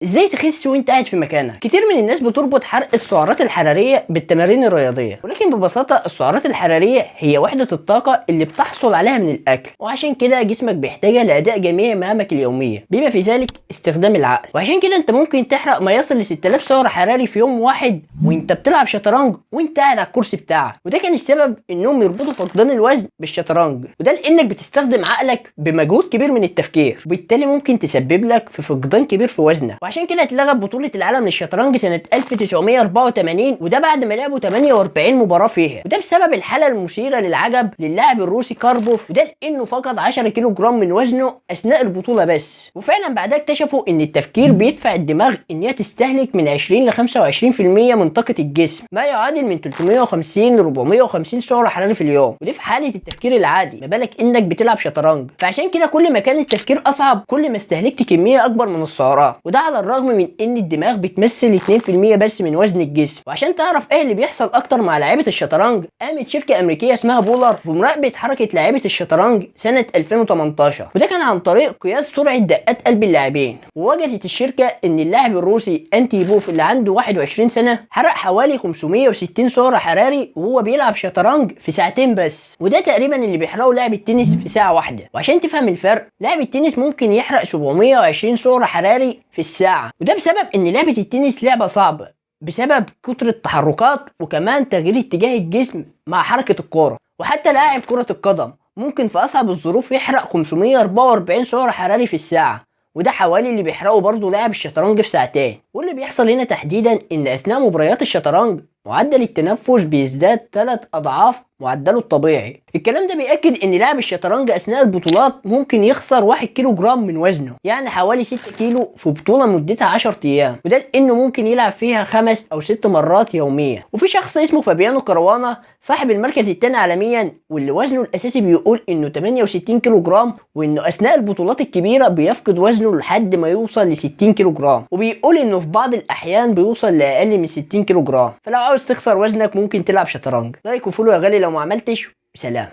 ازاي تخس وانت قاعد في مكانك؟ كتير من الناس بتربط حرق السعرات الحراريه بالتمارين الرياضيه، ولكن ببساطه السعرات الحراريه هي وحده الطاقه اللي بتحصل عليها من الاكل، وعشان كده جسمك بيحتاجها لاداء جميع مهامك اليوميه بما في ذلك استخدام العقل. وعشان كده انت ممكن تحرق ما يصل ل 6000 سعر حراري في يوم واحد وانت بتلعب شطرنج وانت قاعد على الكرسي بتاعك. وده كان السبب انهم يربطوا فقدان الوزن بالشطرنج، وده لانك بتستخدم عقلك بمجهود كبير من التفكير، وبالتالي ممكن تسبب لك في فقدان كبير في وزنك. وعشان كده اتلغت بطولة العالم للشطرنج سنة 1984، وده بعد ما لعبوا 48 مباراة فيها، وده بسبب الحالة المثيرة للعجب للاعب الروسي كاربوف، وده لانه فقد 10 كيلو جرام من وزنه اثناء البطولة بس. وفعلا بعدها اكتشفوا ان التفكير بيدفع الدماغ ان هي تستهلك من 20 ل 25% من طاقة الجسم، ما يعادل من 350 ل 450 سعر حراري في اليوم، ودي في حالة التفكير العادي، ما بالك انك بتلعب شطرنج. فعشان كده كل ما كان التفكير اصعب كل ما استهلكت كمية اكبر من السعرات، وده على الرغم من ان الدماغ بتمثل 2% بس من وزن الجسم. وعشان تعرف ايه اللي بيحصل اكتر مع لعيبه الشطرنج، قامت شركه امريكيه اسمها بولر بمراقبه حركه لعيبه الشطرنج سنه 2018، وده كان عن طريق قياس سرعه دقات قلب اللاعبين. ووجدت الشركه ان اللاعب الروسي انتي بوف اللي عنده 21 سنه حرق حوالي 560 سعر حراري وهو بيلعب شطرنج في ساعتين بس، وده تقريبا اللي بيحرقه لاعب التنس في ساعه واحده. وعشان تفهم الفرق، لاعب التنس ممكن يحرق 720 سعر حراري في الساعه، وده بسبب ان لعبة التنس لعبة صعبة بسبب كتر التحركات وكمان تغيير اتجاه الجسم مع حركة الكرة. وحتى لاعب كرة القدم ممكن في أصعب الظروف يحرق 544 سعر حراري في الساعة، وده حوالي اللي بيحرقه برضه لاعب الشطرنج في ساعتين. واللي بيحصل هنا تحديدا ان اثناء مباريات الشطرنج معدل التنفس بيزداد 3 اضعاف معدله الطبيعي. الكلام ده بيأكد ان لاعب الشطرنج اثناء البطولات ممكن يخسر 1 كيلو جرام من وزنه، يعني حوالي 6 كيلو في بطولة مدتها 10 ايام، وده لانه ممكن يلعب فيها 5 أو 6 مرات يوميا. وفي شخص اسمه فابيانو كاروانا صاحب المركز الثاني عالميا واللي وزنه الاساسي بيقول انه 68 كيلو جرام، وانه اثناء البطولات الكبيرة بيفقد وزنه لحد ما يوصل ل 60 كيلو جرام، وبيقول انه في بعض الاحيان بيوصل لاقل من 60 كيلو جرام. فلو عاوز تخسر وزنك ممكن تلعب شطرنج. لايك وفولو يا غالي لو ما عملتش. سلام.